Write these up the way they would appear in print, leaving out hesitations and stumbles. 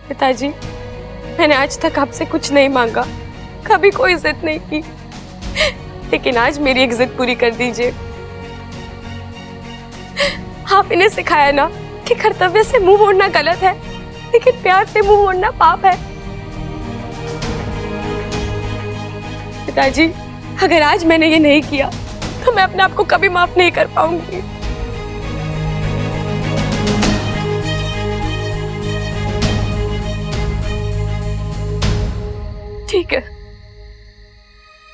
पिताजी, मैंने आज तक आपसे कुछ नहीं मांगा, कभी कोई जिद नहीं की, लेकिन आज मेरी एक जिद पूरी कर दीजिए। आप इन्हें सिखाया ना कि कर्तव्य से मुंह मोड़ना गलत है, लेकिन प्यार से मुंह मोड़ना पाप है। पिताजी, अगर आज मैंने ये नहीं किया तो मैं अपने आप को कभी माफ नहीं कर पाऊंगी। ठीक है,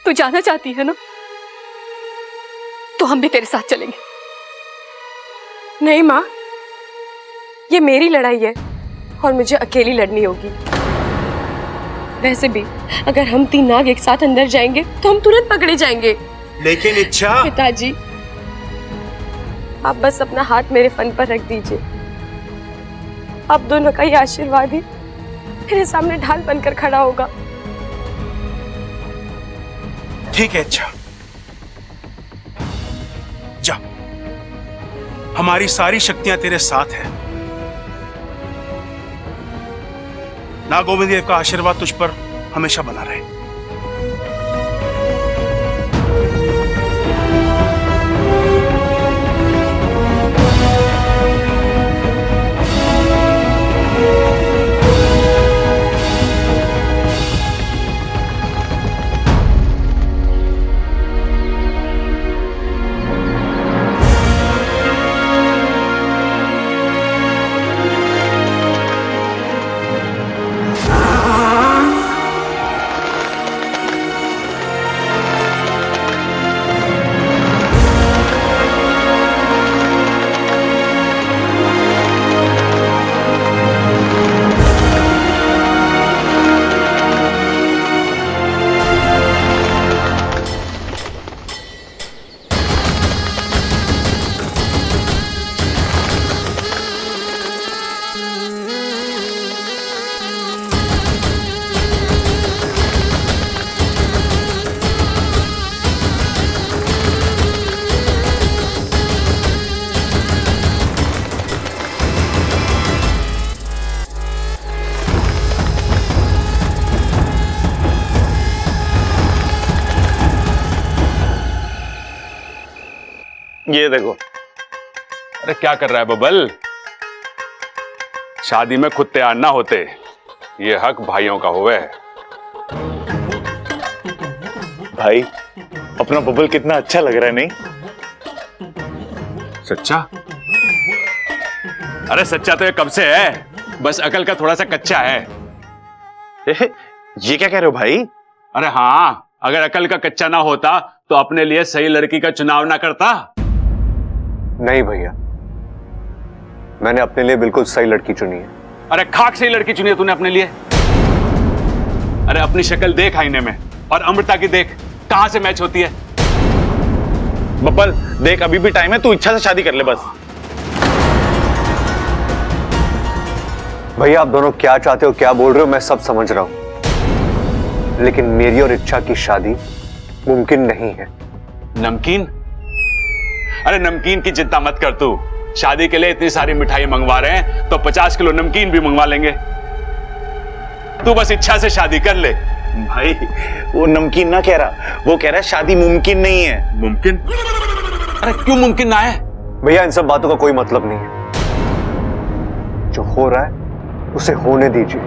तू जाना चाहती है ना, तो हम भी तेरे साथ चलेंगे। नहीं माँ, ये मेरी लड़ाई है और मुझे अकेली लड़नी होगी। वैसे भी अगर हम तीन नाग एक साथ अंदर जाएंगे तो हम तुरंत पकड़े जाएंगे। लेकिन इच्छा। पिताजी, आप बस अपना हाथ मेरे फन पर रख दीजिए। आप दोनों का ये आशीर्वाद ही मेरे सामने ढाल बनकर खड़ा होगा। ठीक है इच्छा, जा, हमारी सारी शक्तियां तेरे साथ हैं। नागोविंद देव का आशीर्वाद तुझ पर हमेशा बना रहे। ये देखो। अरे क्या कर रहा है बबल? शादी में खुद तैयार ना होते, ये हक भाइयों का होवे। भाई, अपना बबल कितना अच्छा लग रहा है, नहीं? सच्चा? अरे सच्चा तो ये कब से है, बस अकल का थोड़ा सा कच्चा है। ये क्या कह रहे हो भाई? अरे हाँ, अगर अकल का कच्चा ना होता तो अपने लिए सही लड़की का चुनाव ना करता। नहीं भैया, मैंने अपने लिए बिल्कुल सही लड़की चुनी है। अरे खाक सही लड़की चुनी है तूने अपने लिए? अरे अपनी शक्ल देख आईने में और अमृता की देख, कहां से मैच होती है? बब्बल देख, अभी भी टाइम है, तू इच्छा से शादी कर ले बस। भैया, आप दोनों क्या चाहते हो, क्या बोल रहे हो, मैं सब समझ रहा हूं, लेकिन मेरी और इच्छा की शादी मुमकिन नहीं है। नमकीन? अरे नमकीन की चिंता मत कर तू, शादी के लिए इतनी सारी मिठाई मंगवा रहे हैं तो 50 किलो नमकीन भी मंगवा लेंगे। तू बस इच्छा से शादी कर ले। भाई वो नमकीन ना कह रहा, वो कह रहा है शादी मुमकिन नहीं है। मुमकिन? अरे क्यों मुमकिन ना है? भैया, इन सब बातों का कोई मतलब नहीं है। जो हो रहा है उसे होने दीजिए।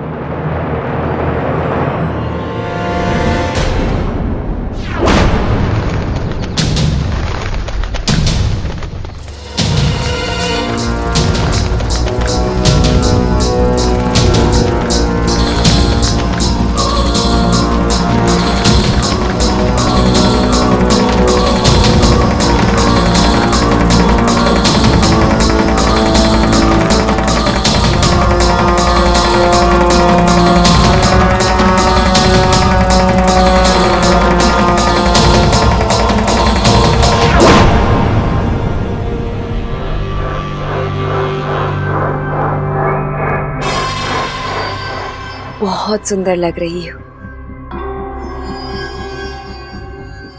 बहुत सुंदर लग रही हो।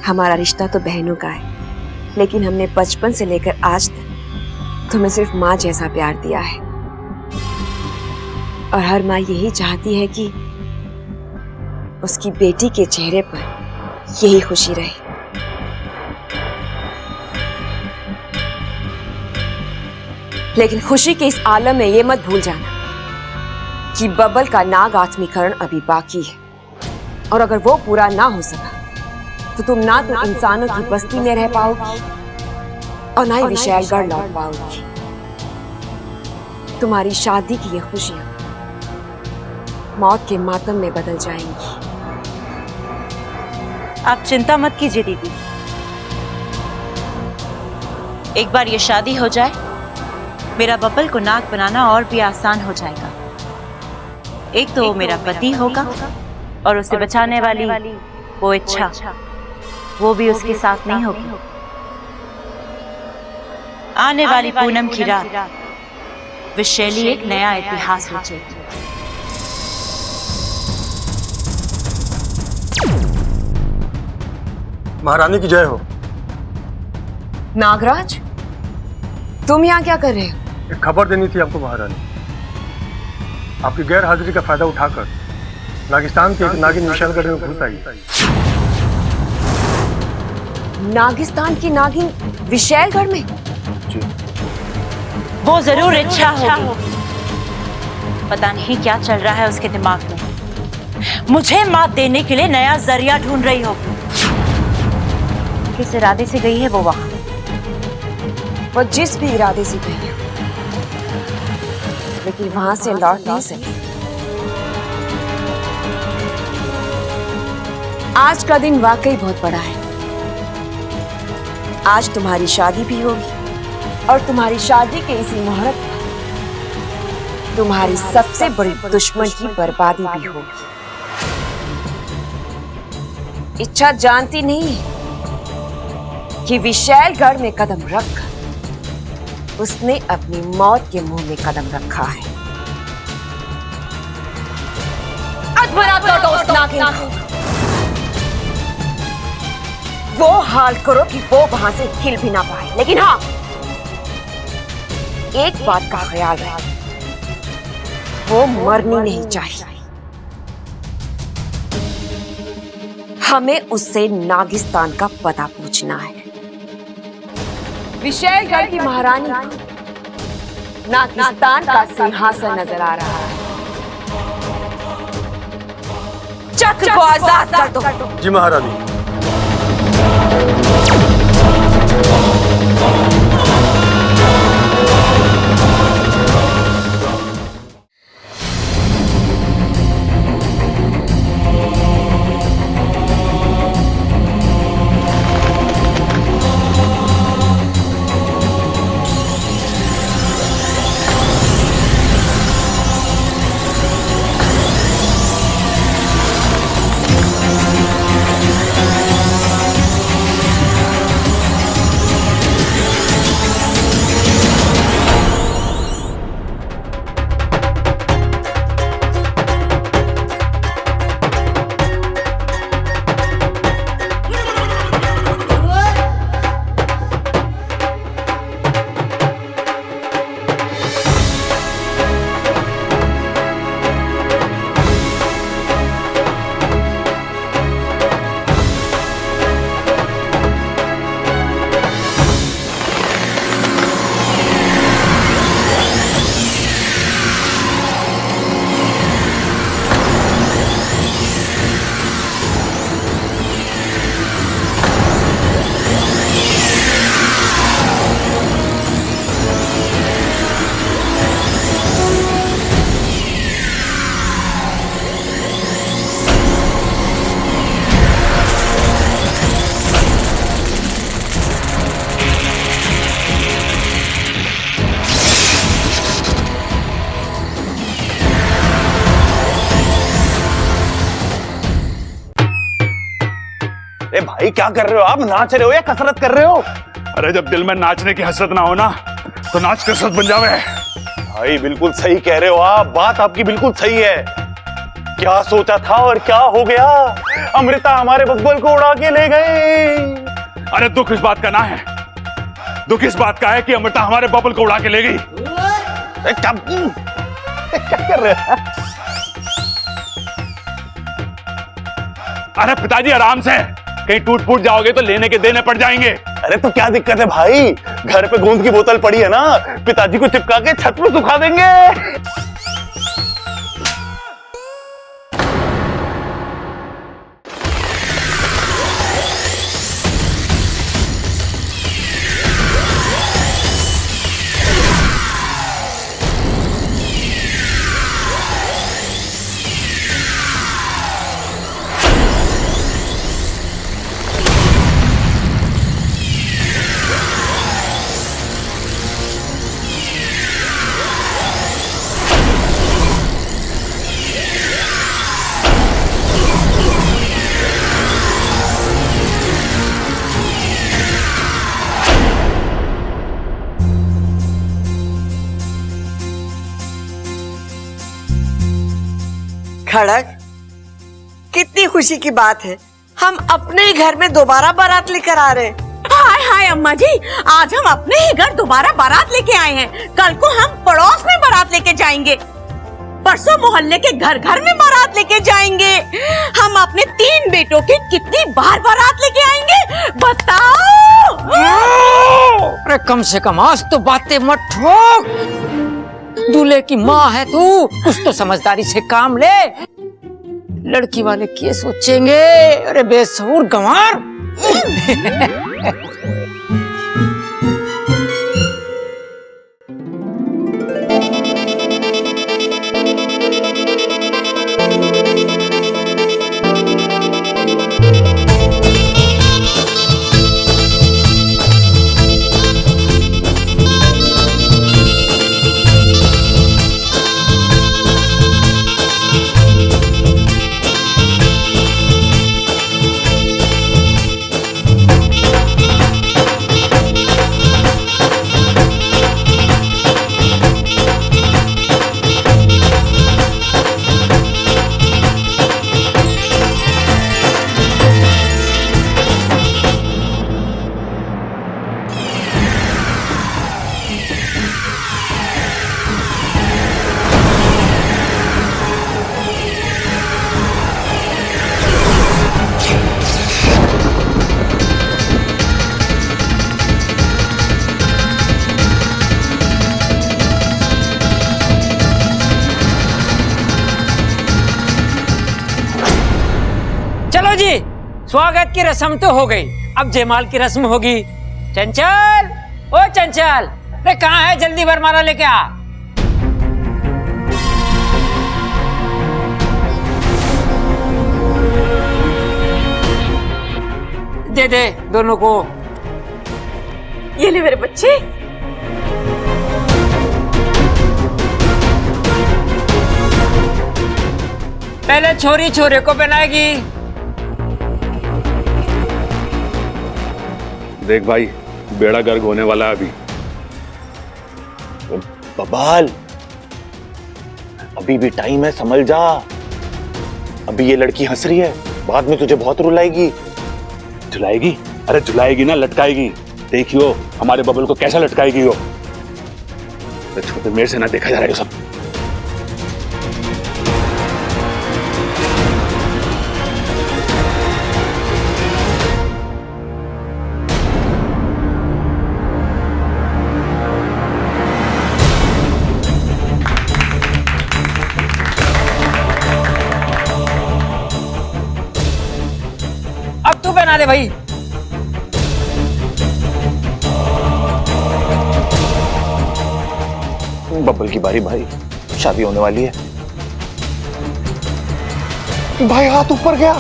हमारा रिश्ता तो बहनों का है, लेकिन हमने बचपन से लेकर आज तक तुम्हें सिर्फ माँ जैसा प्यार दिया है। और हर माँ यही चाहती है कि उसकी बेटी के चेहरे पर यही खुशी रहे। लेकिन खुशी के इस आलम में ये मत भूल जाना कि बबल का नाग आत्मीकरण अभी बाकी है, और अगर वो पूरा ना हो सका तो तुम ना तो इंसानों की बस्ती में रह पाओगी और ना ही विशालगढ़ लौट पाओगी। तुम्हारी शादी की ये खुशियां मौत के मातम में बदल जाएंगी। आप चिंता मत कीजिए दीदी, एक बार ये शादी हो जाए मेरा बबल को नाग बनाना और भी आसान हो जाएगा। एक तो वो मेरा पति होगा और उसे बचाने वाली वो इच्छा, वो भी उसके साथ नहीं होगी। आने वाली पूनम की रात विशैली एक नया इतिहास रचेगी। महारानी की जय हो। नागराज, तुम यहाँ क्या कर रहे हो? एक खबर देनी थी आपको महारानी। आपकी गैर हाजिरी का फायदा उठाकर नागिस्तान के एक नागिन विशालगढ़ में घुस आई। नागिस्तान की नागिन विशालगढ़ में? जी। वो जरूर इच्छा होगी, पता नहीं क्या चल रहा है उसके दिमाग में। मुझे मात देने के लिए नया जरिया ढूंढ रही होगी। किस इरादे से गई है वो वहां? वो जिस भी इरादे से गई है, लेकिन वहां से लौट नहीं सकी। आज का दिन वाकई बहुत बड़ा है। आज तुम्हारी शादी भी होगी और तुम्हारी शादी के इसी मुहूर्त पर तुम्हारी सबसे बड़ी दुश्मन की बर्बादी भी होगी। इच्छा जानती नहीं है कि विशालगढ़ में कदम रखकर उसने अपनी मौत के मुंह में कदम रखा है। वो हाल करो कि वो वहां से हिल भी ना पाए। लेकिन हाँ, एक बात का ख्याल रहे, वो मरनी नहीं चाहिए। हमें उससे नागिस्तान का पता पूछना है। विशालगढ़ की महारानी नागिस्तान का सिंहासन नजर आ रहा है। चक्र को आजाद कर दो। जी महारानी। ए भाई, क्या कर रहे हो आप? नाच रहे हो या कसरत कर रहे हो? अरे जब दिल में नाचने की हसरत ना हो ना तो नाच कसरत बन जावे। भाई बिल्कुल सही कह रहे हो आप, बात आपकी बिल्कुल सही है। क्या सोचा था और क्या हो गया? अमृता हमारे बब्बल को उड़ा के ले गए। अरे दुख इस बात का ना है, दुख इस बात का है कि अमृता हमारे बब्बल को उड़ा के ले गई। क्या कर रहे हैं? अरे पिताजी आराम से, कहीं टूट फूट जाओगे तो लेने के देने पड़ जाएंगे। अरे तो क्या दिक्कत है भाई, घर पे गोंद की बोतल पड़ी है ना, पिताजी को चिपका के छत पे सुखा देंगे। खड़क, कितनी खुशी की बात है, हम अपने ही घर में दोबारा बारात लेकर आ रहे हैं। हाय हाय अम्मा जी, आज हम अपने ही घर दोबारा बारात लेके आए हैं। कल को हम पड़ोस में बारात लेके जाएंगे, परसों मोहल्ले के घर घर में बारात लेके जाएंगे। हम अपने 3 बेटों की कितनी बार बारात लेके आएंगे बताओ। अरे कम से कम आज तो बातें मत ठोक। दूल्हे की माँ है तू, कुछ तो समझदारी से काम ले। लड़की वाले क्या सोचेंगे? अरे बेसहुर गंवार। चलो जी, स्वागत की रस्म तो हो गई, अब जयमाल की रस्म होगी। चंचल, ओ चंचल, अरे कहाँ है? जल्दी वरमाला लेके आ। दे दे दोनों को। ये ले मेरे बच्चे। पहले छोरी छोरे को पहनाएगी। देख भाई, बेड़ा गर्क होने वाला है अभी। बबाल, अभी भी टाइम है, संभल जा। अभी ये लड़की हंस रही है, बाद में तुझे बहुत रुलाएगी। झुलाएगी? अरे झुलाएगी ना, लटकाएगी। देखियो हमारे बबल को कैसा लटकाएगी वो। छोटे मेरे से ना देखा जा रहा है ये सब। अब तू पहना दे भाई। बब्बल की बारी भाई, शादी होने वाली है। भाई हाथ ऊपर गया।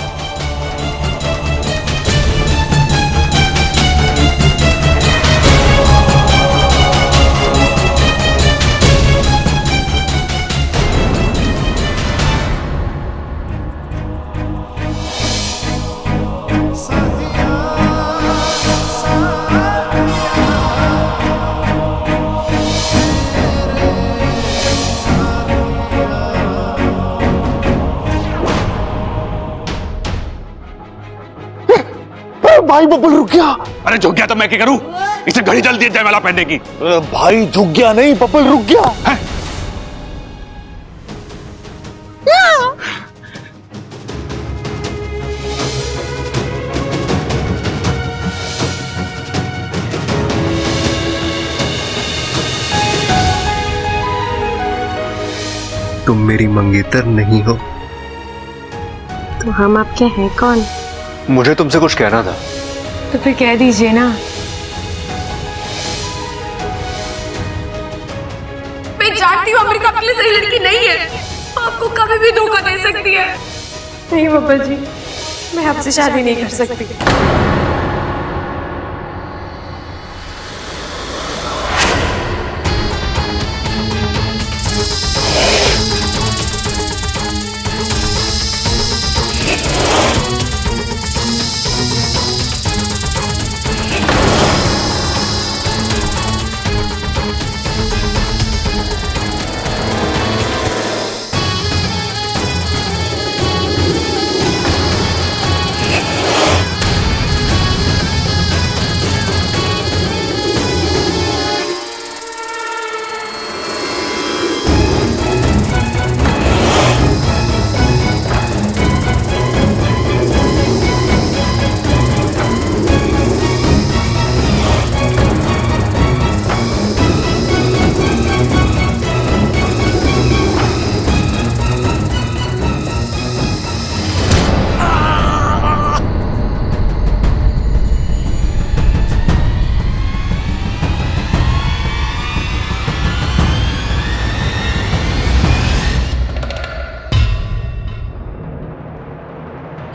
भाई बब्बल रुक गया। अरे झुक गया तो मैं क्या करूं? इसे घड़ी जल्दी है जयमाला पहनने की। भाई झुक गया नहीं, बब्बल रुक गया। मेरी मंगेतर नहीं हो। तो हम आपके हैं कौन? मुझे तुमसे कुछ कहना था। तो फिर कह दीजिए ना। मैं जानती हूँ अमेरिका आपके लिए सही लड़की नहीं है, आपको कभी भी धोखा दे सकती है। नहीं बब्बल जी, मैं आपसे शादी नहीं कर सकती।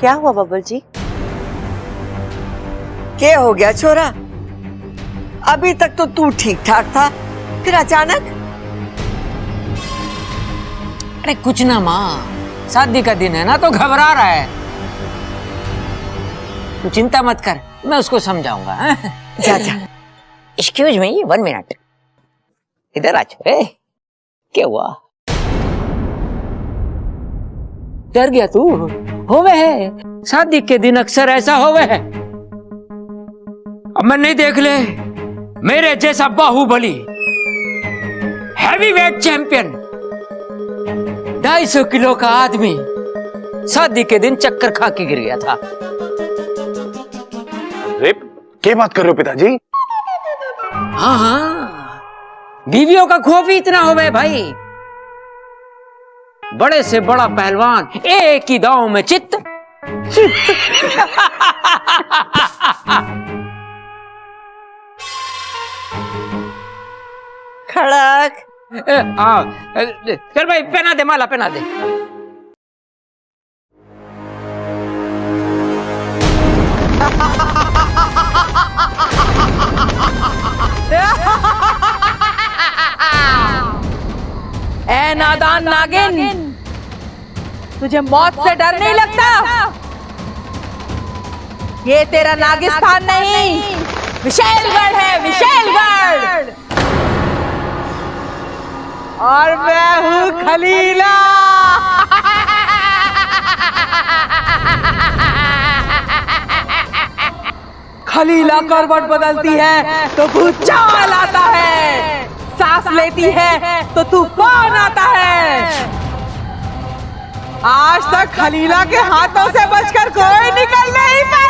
क्या हुआ बबल जी? क्या हो गया छोरा? अभी तक तो तू ठीक ठाक था, फिर अचानक? अरे कुछ ना माँ, शादी का दिन है ना तो घबरा रहा है। तू चिंता मत कर, मैं उसको समझाऊंगा। जा जा। एक्सक्यूज मी 1 मिनट, इधर आ छोरे। क्या हुआ? डर गया तू? होवे है, शादी के दिन अक्सर ऐसा होवे है। अब मैं नहीं देख ले, मेरे जैसा Bahubali heavy weight champion 250 kilo का आदमी शादी के दिन चक्कर खा के गिर गया था। अरे क्या बात कर रहे हो पिताजी? हाँ हाँ, बीवियों का खौफ ही इतना होवे भाई। बड़े से बड़ा पहलवान एक ही दांव में चित्त। खड़क। चल भाई पहना दे, माला पहना दे। ए नादान नागिन, तुझे मौत से डर नहीं लगता? ये तेरा नागिस्तान नहीं, विशेलगढ़ है, विशेलगढ़। और मैं हूँ खलीला। खलीला करवट बदलती है तो भूचाल आता है, सांस लेती है तो तूफान आता है। आज तक खलीला के हाथों से बचकर कोई निकल नहीं पाया।